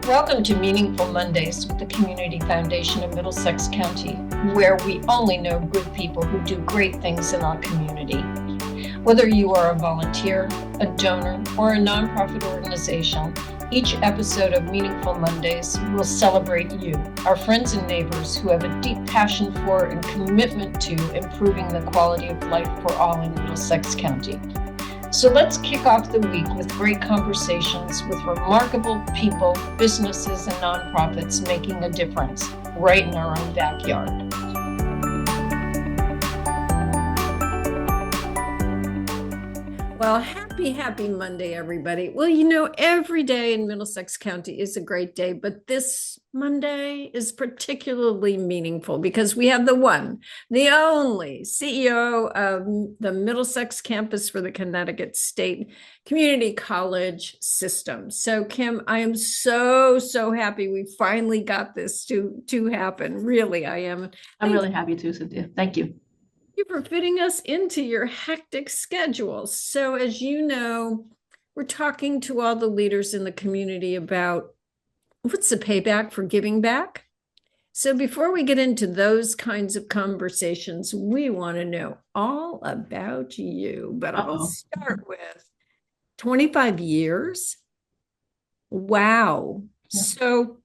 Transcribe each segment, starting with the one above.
Welcome to Meaningful Mondays with the Community Foundation of Middlesex County, where we only know good people who do great things in our community. Whether you are a volunteer, a donor, or a nonprofit organization, each episode of Meaningful Mondays will celebrate you, our friends and neighbors who have a deep passion for and commitment to improving the quality of life for all in Middlesex County. So let's kick off the week with great conversations with remarkable people, businesses, and nonprofits making a difference right in our own backyard. Well, happy Monday, everybody. Well, every day in Middlesex County is a great day, but this Monday is particularly meaningful because we have the one, the only CEO of the Middlesex campus for the Connecticut State Community College system. So, Kim, I am so happy we finally got this to happen. Really, I am. I'm really happy too, Cynthia. Thank you. You for fitting us into your hectic schedule. So as you know, we're talking to all the leaders in the community about what's the payback for giving back. So before we get into those kinds of conversations, we want to know all about you. But I'll start with 25 years. Wow. Yeah. So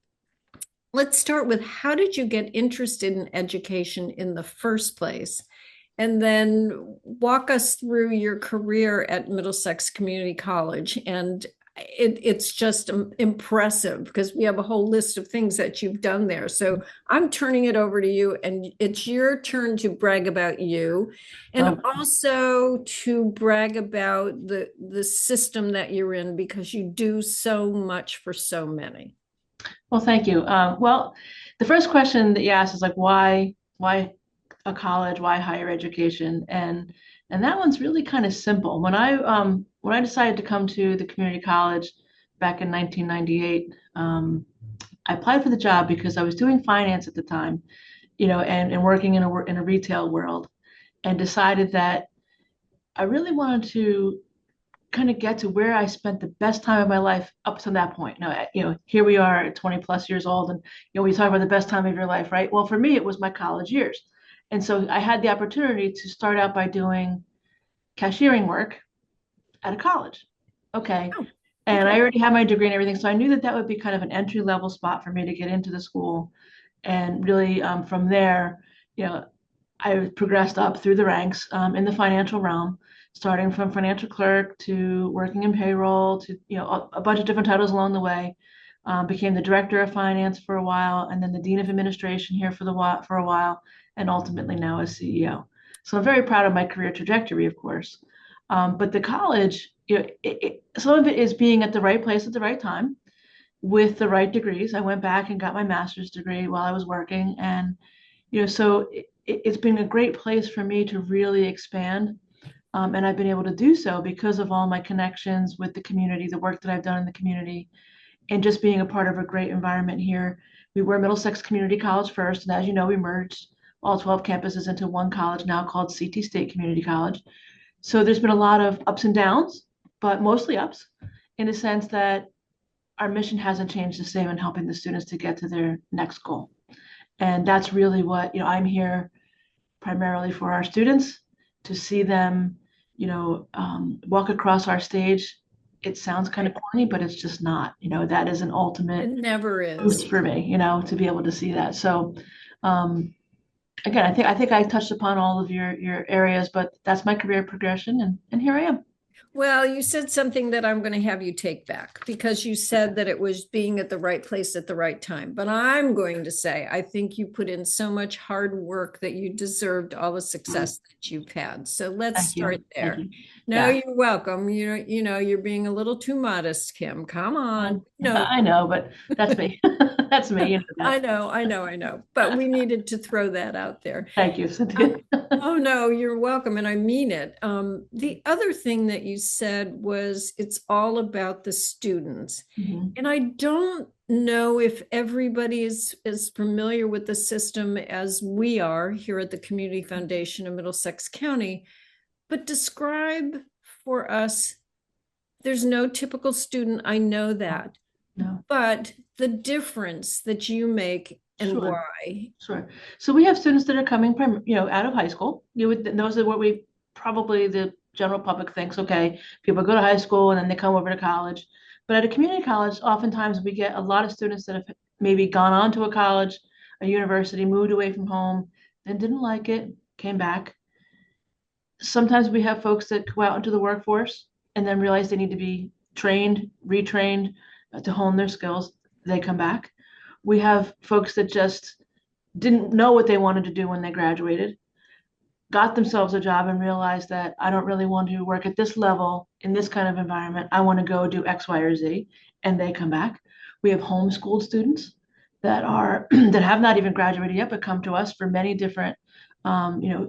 let's start with, how did you get interested in education in the first place? And then walk us through your career at Middlesex Community College. And it's just impressive because we have a whole list of things that you've done there. So I'm turning it over to you, and it's your turn to brag about you, and also to brag about the system that you're in, because you do so much for so many. Well, thank you. Well, the first question that you asked is like, why a college, why higher education? And that one's really kind of simple. When I decided to come to the community college back in 1998, I applied for the job because I was doing finance at the time, and working in a retail world, and decided that I really wanted to kind of get to where I spent the best time of my life up to that point. Now, here we are at 20 plus years old, and we talk about the best time of your life, right? Well, for me, it was my college years. And so I had the opportunity to start out by doing cashiering work at a college. Okay. And I already had my degree and everything. So I knew that would be kind of an entry level spot for me to get into the school. And really from there, I progressed up through the ranks in the financial realm, starting from financial clerk to working in payroll to, a bunch of different titles along the way. Became the director of finance for a while, and then the dean of administration here for a while, and ultimately now as CEO. So I'm very proud of my career trajectory, of course. But the college, some of it is being at the right place at the right time with the right degrees. I went back and got my master's degree while I was working. And, so it's been a great place for me to really expand. And I've been able to do so because of all my connections with the community, the work that I've done in the community, and just being a part of a great environment here. We were Middlesex Community College first, and as you know, we merged all 12 campuses into one college now called CT State Community College. So there's been a lot of ups and downs, but mostly ups, in a sense that our mission hasn't changed the same in helping the students to get to their next goal. And that's really what, I'm here primarily for our students, to see them, walk across our stage. It sounds kind of corny, but it's just not. That is an ultimate. It never is boost for me, to be able to see that. So, again, I think I touched upon all of your areas, but that's my career progression, and here I am. Well, you said something that I'm going to have you take back, because you said that it was being at the right place at the right time. But I'm going to say, I think you put in so much hard work that you deserved all the success that you've had. So let's start there. No, you're welcome. You're being a little too modest, Kim. Come on. No, I know, but that's me. That's me. I know. But we needed to throw that out there. Thank you, Cynthia. Oh, no, you're welcome. And I mean it. The other thing that you said was it's all about the students. Mm-hmm. And I don't know if everybody is as familiar with the system as we are here at the Community Foundation of Middlesex County, but describe for us, there's no typical student, I know that. No. But the difference that you make and Sure. why. Sure. So we have students that are coming out of high school. Those are what we probably the general public thinks, okay, people go to high school and then they come over to college. But at a community college, oftentimes we get a lot of students that have maybe gone on to a college, a university, moved away from home, then didn't like it, came back. Sometimes we have folks that go out into the workforce and then realize they need to be trained, retrained to hone their skills. They come back. We have folks that just didn't know what they wanted to do when they graduated, got themselves a job and realized that I don't really want to work at this level in this kind of environment. I want to go do X, Y, or Z, and they come back. We have homeschooled students that are that have not even graduated yet, but come to us for many different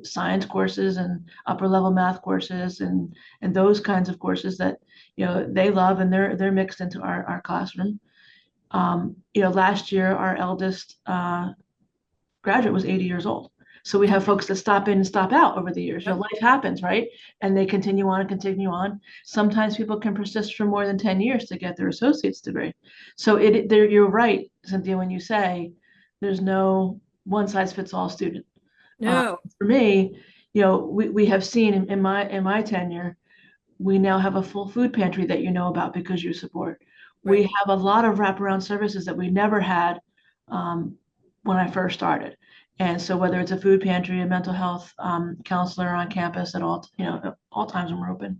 science courses and upper level math courses and those kinds of courses that they love and they're mixed into our classroom. Last year our eldest graduate was 80 years old. So we have folks that stop in and stop out over the years. Yep. Life happens, right? And they continue on and continue on. Sometimes people can persist for more than 10 years to get their associate's degree. So you're right, Cynthia, when you say there's no one size fits all student. No. For me, we have seen in my tenure, we now have a full food pantry that you know about because you support. We Right. have a lot of wraparound services that we never had when I first started. And so whether it's a food pantry, a mental health counselor on campus at all times when we're open,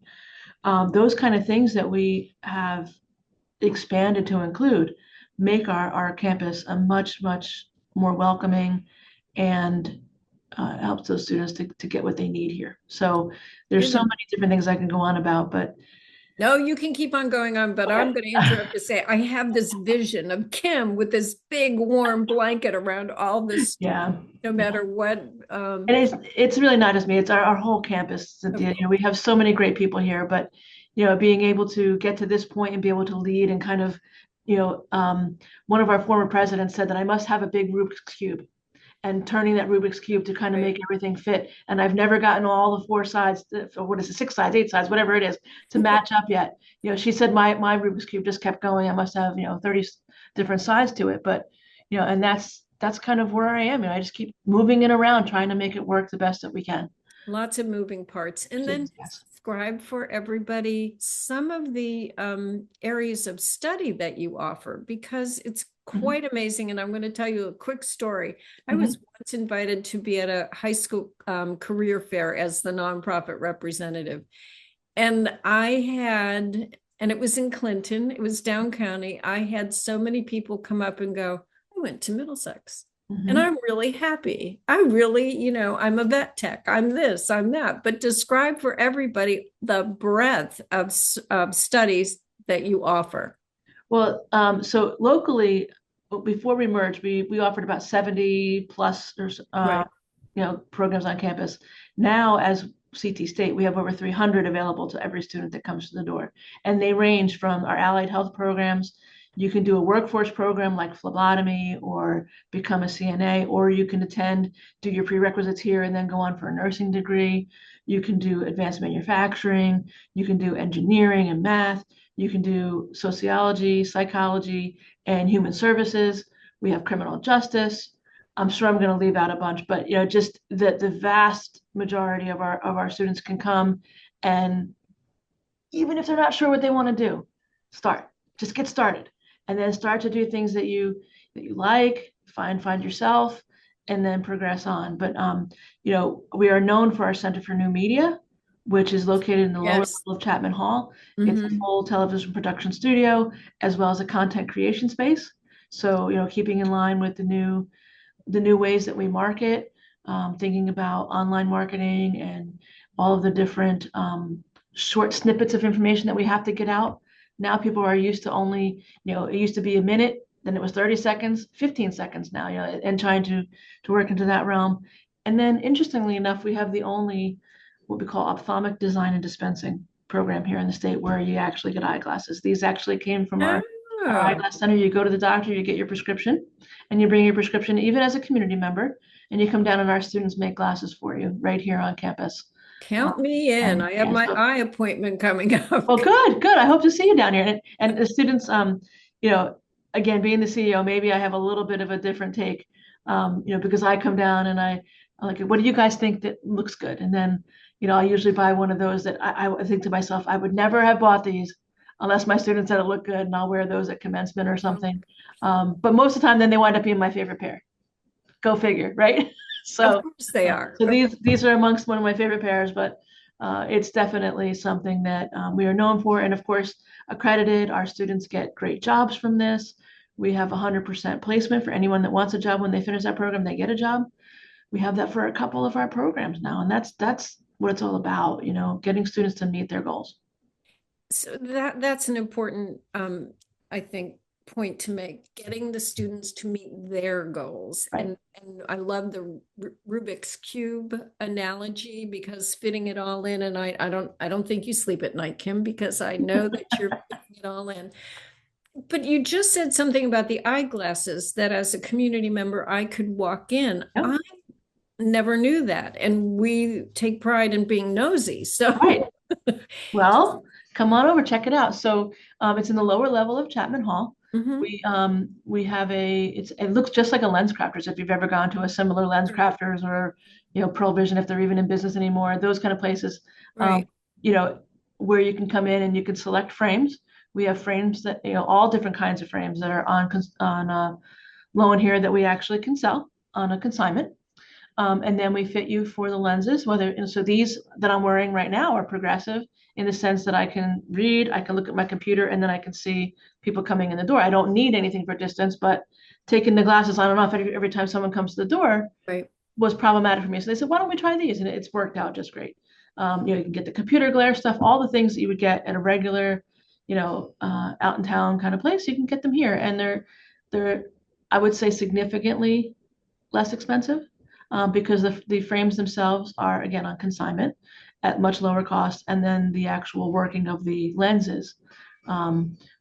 those kind of things that we have expanded to include make our campus a much, much more welcoming and helps those students to get what they need here. So there's You're so the many different things I can go on about, but No, you can keep on going on, but I'm okay. going to interrupt to say I have this vision of Kim with this big warm blanket around all this, Yeah. no Yeah. matter what. And it's really not just me, it's our whole campus, Of Cynthia. course. We have so many great people here, but being able to get to this point and be able to lead and kind of, one of our former presidents said that I must have a big Rubik's Cube and turning that Rubik's Cube to kind of Right. make everything fit. And I've never gotten all the four sides, or what is it, six sides, eight sides, whatever it is, to match up yet. She said my Rubik's Cube just kept going. I must have, 30 different sides to it. But, and that's kind of where I am. I just keep moving it around, trying to make it work the best that we can. Lots of moving parts. And then Yes. describe for everybody some of the areas of study that you offer, because it's Mhm. quite amazing. And I'm going to tell you a quick story. I was Mhm. once invited to be at a high school career fair as the nonprofit representative. And and it was in Clinton, it was down county. I had so many people come up and go, I went to Middlesex. And Mhm. I'm really happy. I really, I'm a vet tech. I'm this, I'm that. But describe for everybody the breadth of studies that you offer. Well, so locally, before we merged, we offered about 70 plus or Right. programs on campus. Now, as CT State, we have over 300 available to every student that comes to the door, and they range from our allied health programs. You can do a workforce program like phlebotomy or become a CNA, or you can do your prerequisites here and then go on for a nursing degree. You can do advanced manufacturing. You can do engineering and math. You can do sociology, psychology, and human services. We have criminal justice. I'm sure I'm going to leave out a bunch, but just the vast majority of our students can come, and even if they're not sure what they want to do, start. Just get started, and then start to do things that you like, find yourself, and then progress on. But we are known for our Center for New Media, which is located in the lower Yes. level of Chapman Hall. It's a Hmm. full television production studio as well as a content creation space. So, keeping in line with the new ways that we market, thinking about online marketing and all of the different short snippets of information that we have to get out. Now people are used to only, it used to be a minute, then it was 30 seconds, 15 seconds now, and trying to work into that realm. And then interestingly enough, we have the only what we call ophthalmic design and dispensing program here in the state where you actually get eyeglasses. These actually came from our Oh, eyeglass center. You go to the doctor, you get your prescription, and you bring your prescription even as a community member, and you come down and our students make glasses for you right here on campus. count me in. And I have yeah, my so eye appointment coming up. well, good. I hope to see you down here. And the students, you know, again, being the CEO, maybe I have a little bit of a different take, because I come down and I'm like, what do you guys think that looks good? And then, I usually buy one of those that I think to myself, I would never have bought these unless my students said it looked good, and I'll wear those at commencement or Oh, something. But most of the time, then they wind up being my favorite pair. Go figure, right? of So, course they are. so these are amongst one of my favorite pairs, but it's definitely something that we are known for. And of course, accredited, our students get great jobs from this. We have 100% placement for anyone that wants a job. When they finish that program, they get a job. We have that for a couple of our programs now, and that's what it's all about, getting students to meet their goals. So that's an important, I think, point to make, getting the students to meet their goals. Right. And I love the Rubik's Cube analogy, because fitting it all in, and I don't think you sleep at night, Kim, because I know that you're fitting it all in. But you just said something about the eyeglasses, that as a community member, I could walk in. Yep. I never knew that. And we take pride in being nosy. So Right. Well, come on over, check it out. So it's in the lower level of Chapman Hall. Mhm. We have it looks just like a lens crafters if you've ever gone to a similar lens crafters, or Pearl Vision, if they're even in business anymore, those kind of places. Right. You know, where you can come in and you can select frames. We have frames that, all different kinds of frames that are on loan here that we actually can sell on a consignment. And then we fit you for the lenses, so these that I'm wearing right now are progressive in the sense that I can read, I can look at my computer, and then I can see people coming in the door. I don't need anything for distance, but taking the glasses on and off every time someone comes to the door Right. was problematic for me. So they said, why don't we try these? And it's worked out just great. You can get the computer glare stuff, all the things that you would get at a regular, out in town kind of place. You can get them here, and they're I would say significantly less expensive, because the frames themselves are, again, on consignment at much lower cost. And then the actual working of the lenses,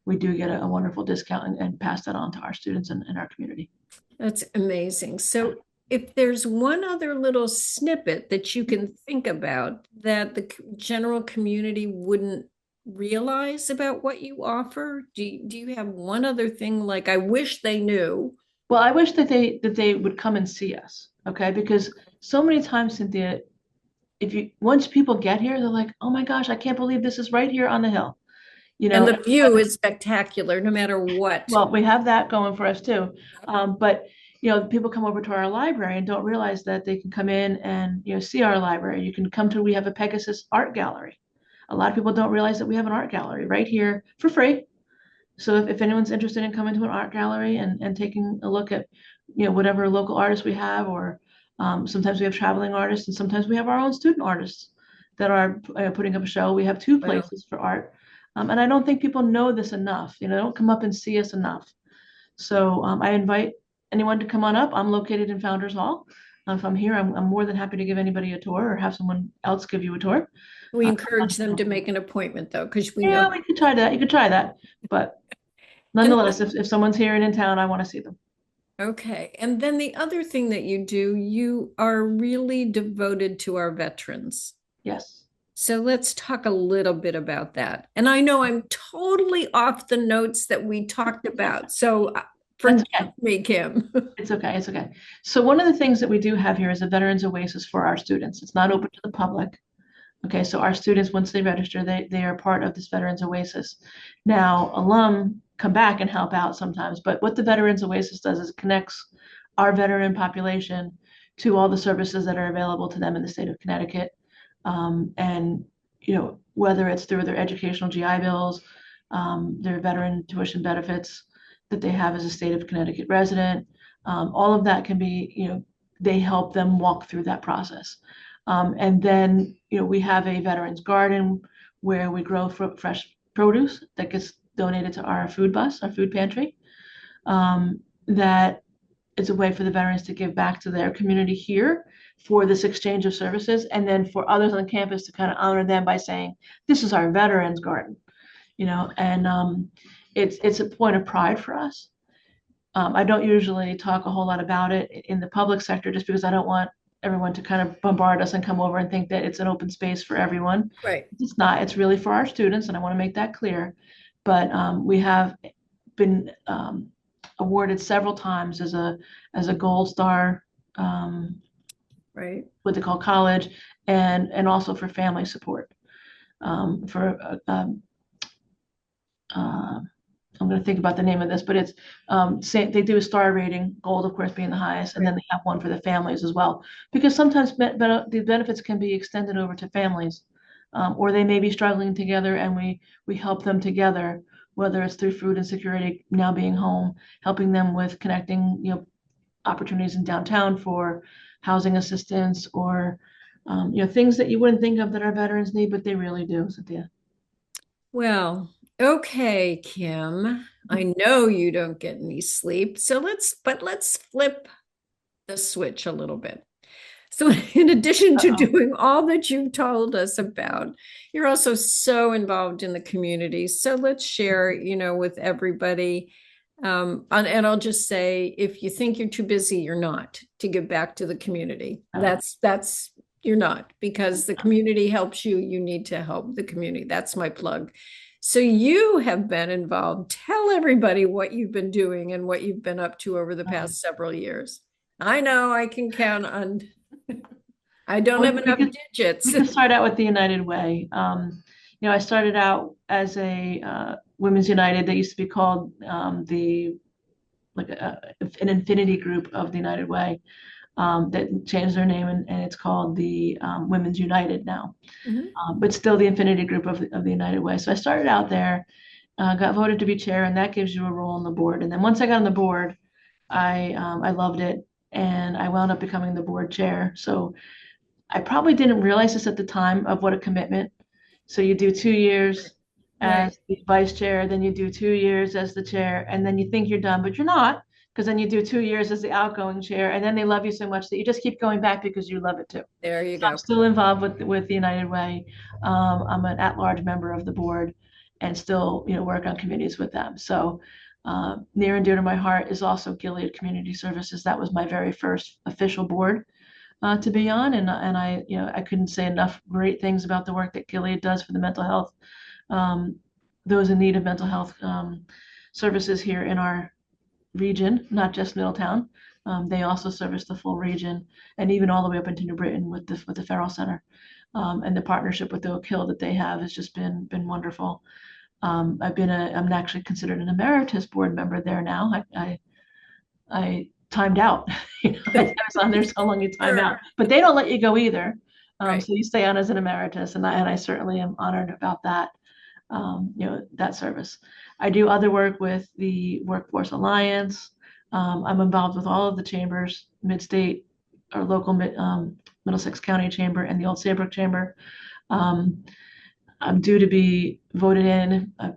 we do get a wonderful discount, and pass that on to our students and our community. That's amazing. So if there's one other little snippet that you can think about that the general community wouldn't realize about what you offer, do you have one other thing, like, I wish they knew? Well, I wish that they would come and see us, okay? Because so many times, Cynthia, once people get here, they're like, oh my gosh, I can't believe this is right here on the hill. And the view is spectacular no matter what. Well, we have that going for us too. But people come over to our library and don't realize that they can come in and see our library. You can come to, we have a Pegasus art gallery. A lot of people don't realize that we have an art gallery right here for free. So if anyone's interested in coming to an art gallery and taking a look at whatever local artists we have, or sometimes we have traveling artists, and sometimes we have our own student artists that are putting up a show. We have two Wow. places for art. And I don't think people know this enough. They don't come up and see us enough. So I invite anyone to come on up. I'm located in Founders Hall. If I'm here, I'm more than happy to give anybody a tour, or have someone else give you a tour. We encourage them to make an appointment, though, because we Yeah, know. we could try that. You could try that. But nonetheless, if someone's here and in town, I want to see them. Okay. And then the other thing that you do, you are really devoted to our veterans. Yes. So let's talk a little bit about that. And I know I'm totally off the notes that we talked about. So That's forgive okay. me, Kim. It's okay. It's okay. So one of the things that we do have here is a Veterans Oasis for our students. It's not open to the public. Okay, so our students, once they register, they are part of this Veterans Oasis. Now, alum come back and help out sometimes, but what the Veterans Oasis does is it connects our veteran population to all the services that are available to them in the state of Connecticut. And whether it's through their educational GI bills, their veteran tuition benefits that they have as a state of Connecticut resident, all of that can be, they help them walk through that process. And then, we have a veterans garden where we grow fresh produce that gets donated to our food bus, our food pantry. That is a way for the veterans to give back to their community here for this exchange of services, and then for others on campus to kind of honor them by saying, this is our veterans garden, and it's a point of pride for us. I don't usually talk a whole lot about it in the public sector, just because I don't want everyone to kind of bombard us and come over and think that it's an open space for everyone. Right. It's not. It's really for our students, and I want to make that clear. But we have been awarded several times as a gold star, Right. what they call college, and also for family support. For uh, I'm going to think about the name of this, but it's they do a star rating, gold of course being the highest, and then Right. they have one for the families as well, because sometimes the benefits can be extended over to families, or they may be struggling together, and we help them together, whether it's through food insecurity, now being home, helping them with connecting, opportunities in downtown for housing assistance, or things that you wouldn't think of that our veterans need, but they really do, Cynthia. Well, okay, Kim. I know you don't get any sleep. Let's flip the switch a little bit. So, in addition to Uh-oh. doing all that you've told us about, you're also so involved in the community. So let's share, with everybody. And I'll just say, if you think you're too busy, you're not to give back to the community. Oh. That's you're not, because the community helps you. You need to help the community. That's my plug. So you have been involved. Tell everybody what you've been doing and what you've been up to over the past several years. I know I can count on. I don't Well, have enough we digits. can start out with the United Way. I started out as a Women's United. That used to be called the an infinity group of the United Way. That changed their name, and it's called the Women's United now. Mhm. But still the infinity group of the United Way. So I started out there, got voted to be chair, and that gives you a role on the board. And then once I got on the board, I loved it, and I wound up becoming the board chair. So I probably didn't realize this at the time of what a commitment. So you do 2 years Right. as the vice chair, then you do 2 years as the chair, and then you think you're done, but you're not, because then you do 2 years as the outgoing chair, and then they love you so much that you just keep going back because you love it too. There you So I'm go. still involved with the United Way. I'm an at-large member of the board, and still, work on committees with them. So near and dear to my heart is also Gilead Community Services. That was my very first official board to be on, and I couldn't say enough great things about the work that Gilead does for the mental health, um, those in need of mental health services here in our region, not just Middletown. They also service the full region, and even all the way up into New Britain with the Farrell Center, and the partnership with the Oak Hill that they have has just been wonderful. I'm actually considered an emeritus board member there now. I timed out. I was on there so long you time out, Sure. but they don't let you go either. Right. So you stay on as an emeritus, and I certainly am honored about that. That service. I do other work with the Workforce Alliance. I'm involved with all of the chambers, mid-state or local Middlesex County Chamber and the Old Saybrook Chamber. Um, I'm due to be voted in. I've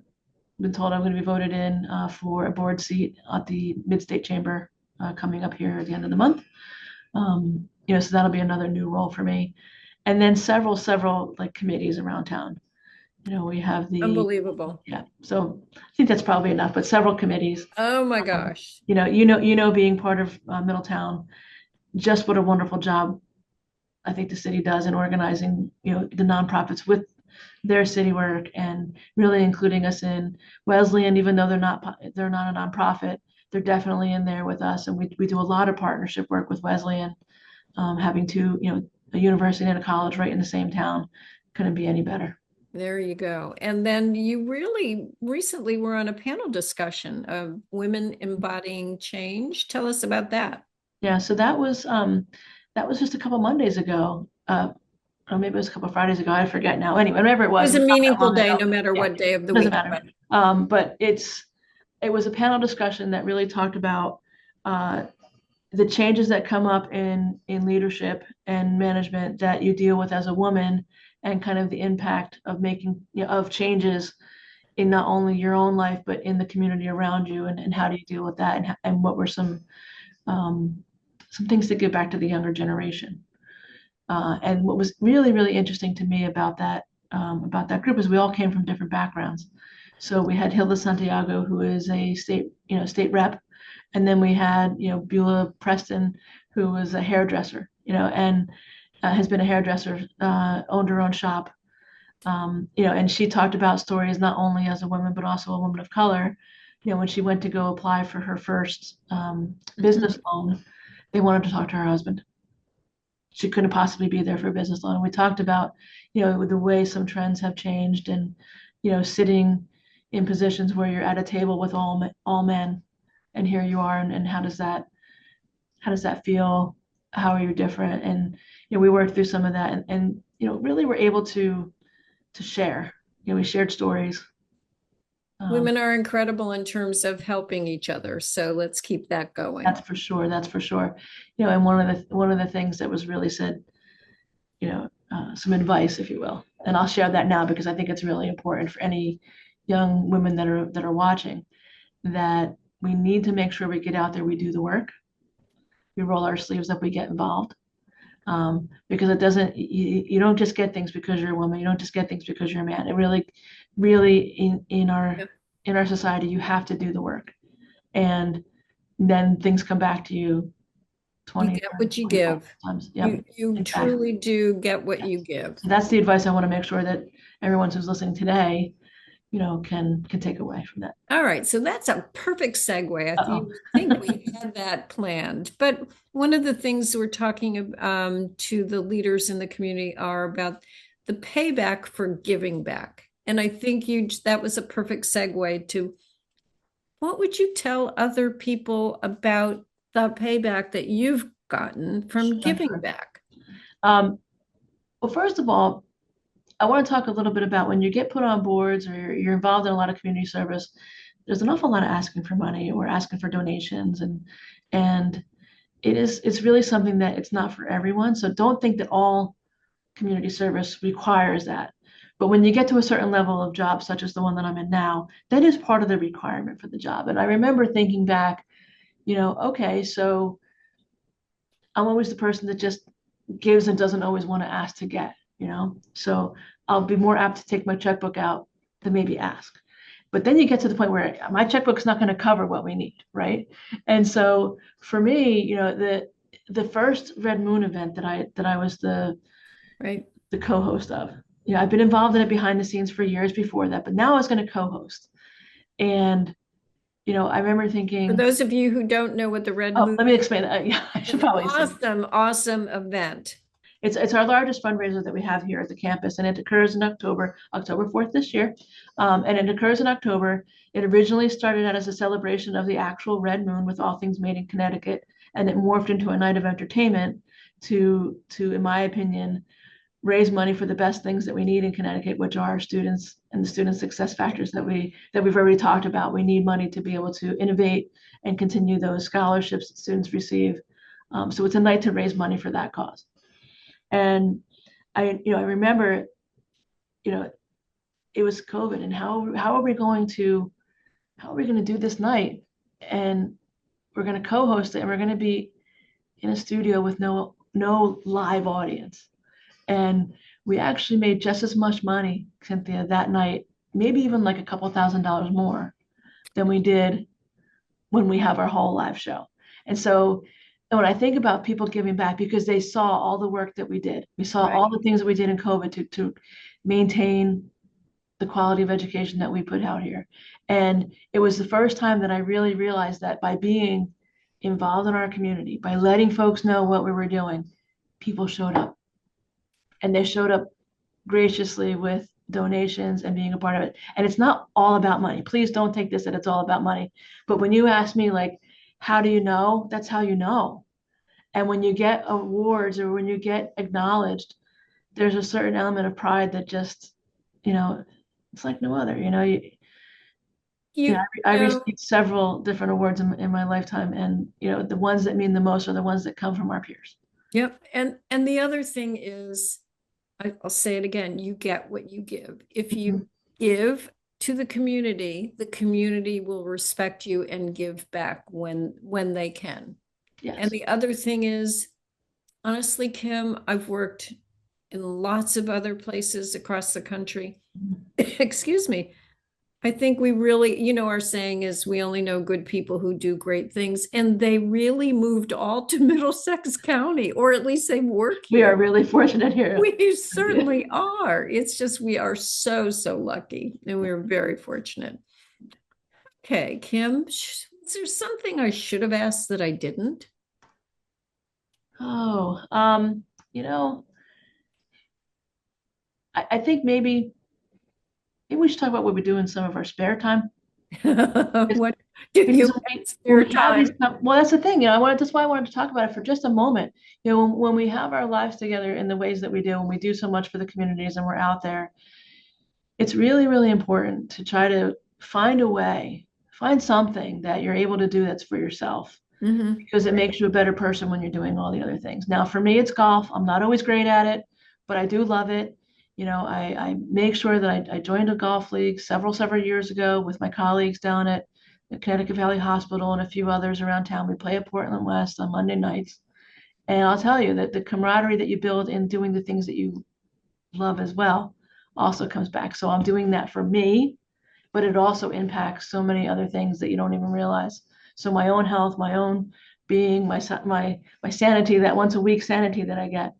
been told I'm going to be voted in for a board seat at the Mid-State Chamber coming up here at the end of the month. So that'll be another new role for me. And then several like committees around town. We have Unbelievable. yeah. So I think that's probably enough, but several committees. Oh my Um, gosh. being part of Middletown, just what a wonderful job I think the city does in organizing, the nonprofits with their city work, and really including us in Wesleyan, even though they're not a nonprofit, they're definitely in there with us, and we do a lot of partnership work with Wesleyan, having a university and a college right in the same town. Couldn't be any better. There you go. And then you really recently were on a panel discussion of women embodying change. Tell us about that. Yeah, so that was just a couple Mondays ago. Or maybe it was a couple Fridays ago. I forget now. Anyway, whenever it It was was a not that meaningful long day, ago. no matter Yeah, what day of the doesn't week. matter. But it was a panel discussion that really talked about uh, the changes that come up in leadership and management that you deal with as a woman, and kind of the impact of making, of changes in not only your own life but in the community around you, and how do you deal with that, and what were um, some things to give back to the younger generation. And what was really, really interesting to me about that group is we all came from different backgrounds. So we had Hilda Santiago, who is a state rep, and then we had, Beulah Preston, who was a hairdresser, and has been a hairdresser, owned her own shop, and she talked about stories not only as a woman but also a woman of color, when she went to go apply for her first Mhm. business loan, they wanted to talk to her husband. She couldn't possibly be there for a business loan. We talked about, the way some trends have changed and, sitting in positions where you're at a table with all men, and here you are, and how does that feel? How are you different? And, we worked through some of that and really were able to share. We shared stories. Um, Women are incredible in terms of helping each other. So let's keep that going. that's for sure. That's for sure. And one of the things that was really said, some advice, if you will. And I'll share that now because I think it's really important for any young women that are watching, that we need to make sure we get out there, we do the work, we roll our sleeves up, we get involved. Because it doesn't, you don't just get things because you're a woman. You don't just get things because you're a man. It really, really in our Yep. in our society, you have to do the work, and then things come back to you You 20, get 30, what you 40, give. times. Yep, You exactly. truly do get what you Yes. give. So that's the advice I want to make sure that everyone who's listening today, can take away from that. All right, so that's a perfect segue. Uh-oh. You think we had that planned, but one of the things we're talking to the leaders in the community are about the payback for giving back. And I think that was a perfect segue to what would you tell other people about the payback that you've gotten from Sure, giving sure. back? Um, well, first of all, I want to talk a little bit about when you get put on boards or you're involved in a lot of community service, there's an awful lot of asking for money or asking for donations, and it's really something that it's not for everyone. So don't think that all community service requires that. But when you get to a certain level of job, such as the one that I'm in now, that is part of the requirement for the job. And I remember thinking back, okay, so I'm always the person that just gives and doesn't always want to ask to get. So I'll be more apt to take my checkbook out than maybe ask. But then you get to the point where my checkbook's not going to cover what we need, right? And so for me, the first Red Moon event that I was Right. the co-host of, I've been involved in it behind the scenes for years before that, but now I was going to co-host. And I remember For thinking, those of you who don't know what the Red oh, Moon let me is, explain that. Yeah, I should an probably say. awesome, awesome event. It's our largest fundraiser that we have here at the campus, and it occurs in October 4th this year. And it occurs in October. It originally started out as a celebration of the actual Red Moon with all things made in Connecticut, and it morphed into a night of entertainment in my opinion, raise money for the best things that we need in Connecticut, which are our students and the student success factors that we've already talked about. We need money to be able to innovate and continue those scholarships that students receive. So it's a night to raise money for that cause. And I remember, you know, it was COVID, and how are we going to do this night? And we're going to co-host it, and we're going to be in a studio with no live audience. And we actually made just as much money, Cynthia, that night, maybe even like a couple $1,000s more than we did when we have our whole live show. And so when I think about people giving back because they saw all the work that we did, we saw Right. all the things that we did in COVID to maintain the quality of education that we put out here. And it was the first time that I really realized that by being involved in our community, by letting folks know what we were doing, people showed up, and they showed up graciously with donations and being a part of it. And it's not all about money. Please don't take this that it's all about money. But when you ask me, like, how do you know? That's how you know. And when you get awards or when you get acknowledged, there's a certain element of pride that just, you know, it's like no other. You I know, received several different awards in my lifetime, and the ones that mean the most are the ones that come from our peers. yep. And the other thing is, I'll say it again, you get what you give. If you Mhm. give to the community will respect you and give back when they can. And Yes. the other thing is, honestly, Kim, I've worked in lots of other places across the country. Mhm. Excuse me. I think we really, our saying is we only know good people who do great things. And they really moved all to Middlesex County, or at least they work We are here. really fortunate here. We Cynthia. certainly are. It's just we are so, so lucky and we're very fortunate. Okay, Kim, is there something I should have asked that I didn't? Oh, you know, I think maybe we should talk about what we do in some of our spare time. What do Because you when spare we have these, time? well, that's the thing, that's why I wanted to talk about it for just a moment. When we have our lives together in the ways that we do, when we do so much for the communities and we're out there, it's really, really important to try to find a way, find something that you're able to do that's for yourself, because it Right. makes you a better person when you're doing all the other things. Now, for me, it's golf. I'm not always great at it, but I do love it. I make sure that I joined a golf league several years ago with my colleagues down at the Connecticut Valley Hospital and a few others around town. We play at Portland West on Monday nights. And I'll tell you that the camaraderie that you build in doing the things that you love as well also comes back. So I'm doing that for me, but it also impacts so many other things that you don't even realize. So my own health, my own being, my sanity, that once a week sanity that I get.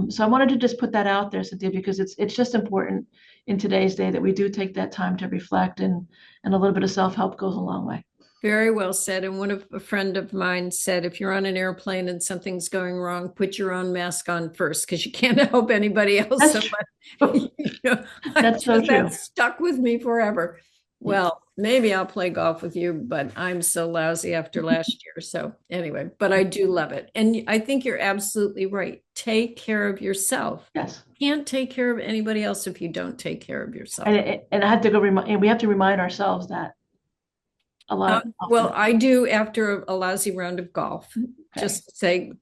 So I wanted to just put that out there, Cynthia, because it's just important in today's day that we do take that time to reflect, and a little bit of self-help goes a long way. Very well said. And a friend of mine said, if you're on an airplane and something's going wrong, put your own mask on first because you can't help anybody else. That's So true. That's so true. that's stuck with me forever. Yeah. Well, maybe I'll play golf with you, but I'm so lousy after last year. So anyway, but I do love it. And I think you're absolutely right. Take care of yourself. Yes. Can't take care of anybody else if you don't take care of yourself. And I have to go remind, and we have to remind ourselves that a lot Well, often. I do after a lousy round of golf, Okay. just say,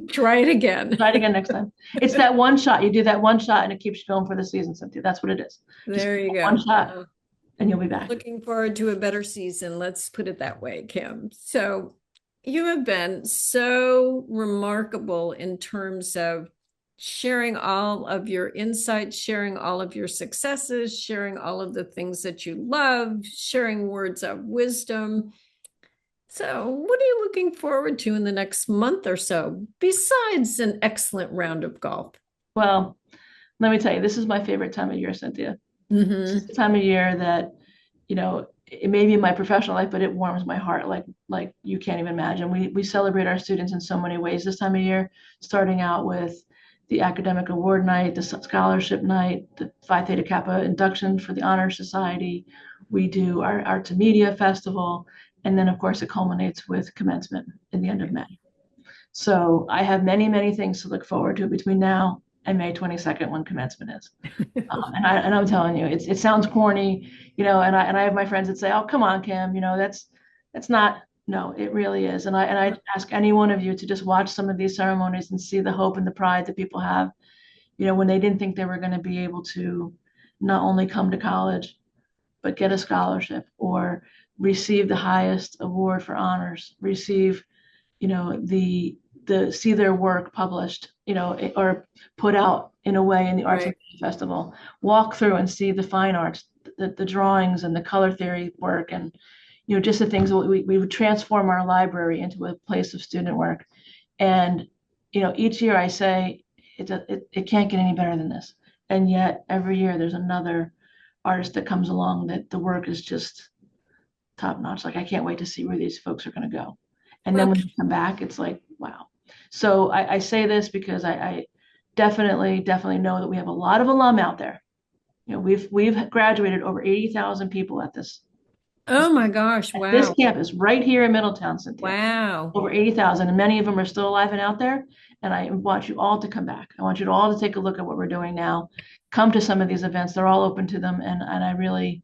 try it again. Try it again next time. It's that one shot. You do that one shot and it keeps you going for the season, Cynthia. That's what it is. Just There you one go. shot and you'll be back. Looking forward to a better season. Let's put it that way, Kim. So you have been so remarkable in terms of sharing all of your insights, sharing all of your successes, sharing all of the things that you love, sharing words of wisdom. So, what are you looking forward to in the next month or so, besides an excellent round of golf? Well, let me tell you, this is my favorite time of year, Cynthia. This is Mm-hmm. the time of year that, it may be in my professional life, but it warms my heart like you can't even imagine. We celebrate our students in so many ways this time of year, starting out with the academic award night, the scholarship night, the Phi Theta Kappa induction for the Honor Society. We do our Arts and Media Festival, and then of course it culminates with commencement in the end of May. So I have many, many things to look forward to between now and May 22nd when commencement is. And I'm telling you, it sounds corny, and I have my friends that say, "Oh, come on, Kim, that's not." No, it really is. And I ask any one of you to just watch some of these ceremonies and see the hope and the pride that people have, when they didn't think they were going to be able to not only come to college, but get a scholarship or receive the highest award for honors, receive, the see their work published, or put out in a way in the Arts and Right. Media Festival, walk through and see the fine arts, the drawings and the color theory work, and just the things that we would transform our library into a place of student work. And each year I say it can't get any better than this. And yet every year there's another artist that comes along that the work is just top notch. Like I can't wait to see where these folks are going to go. And then Well, when you come back, it's like, wow. So I say this because I definitely know that we have a lot of alum out there. We've graduated over 80,000 people oh my gosh, at this wow. campus right here in Middletown, Cynthia. Wow. Over 80,000, and many of them are still alive and out there. And I want you all to come back. I want you all to take a look at what we're doing now. Come to some of these events. They're all open to them. And I really,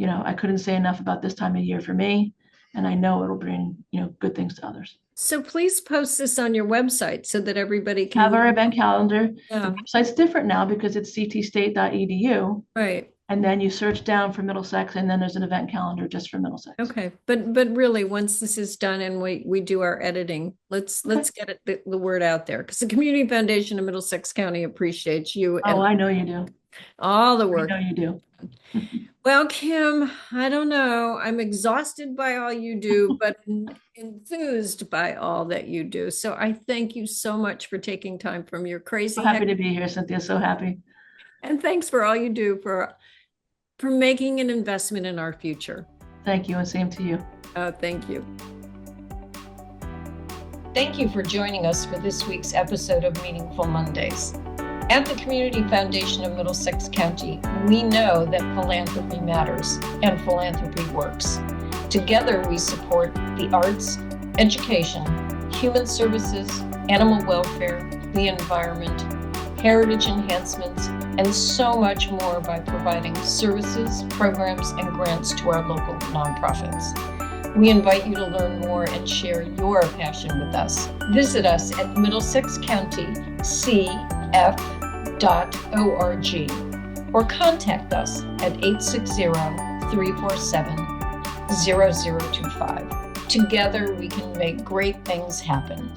I couldn't say enough about this time of year for me. And I know it'll bring, good things to others. So please post this on your website so that everybody Have can. our event calendar. The Yeah, website's different now because it's ctstate.edu. right. And then you search down for Middlesex, and then there's an event calendar just for Middlesex. Okay. But really, once this is done and we do our editing, let's Okay. get the word out there because the Community Foundation of Middlesex County appreciates you Oh, and I know you do. all the I work. know you do. Well, Kim, I don't know. I'm exhausted by all you do, but enthused by all that you do. So I thank you so much for taking time from your So crazy happy to be here, Cynthia. So happy. and thanks for all you do for making an investment in our future. Thank you, and same to you. Thank you. Thank you for joining us for this week's episode of Meaningful Mondays. At the Community Foundation of Middlesex County, we know that philanthropy matters and philanthropy works. Together, we support the arts, education, human services, animal welfare, the environment, heritage enhancements, and so much more by providing services, programs, and grants to our local nonprofits. We invite you to learn more and share your passion with us. Visit us at middlesexcountykcf.org or contact us at 860-347-0025. Together, we can make great things happen.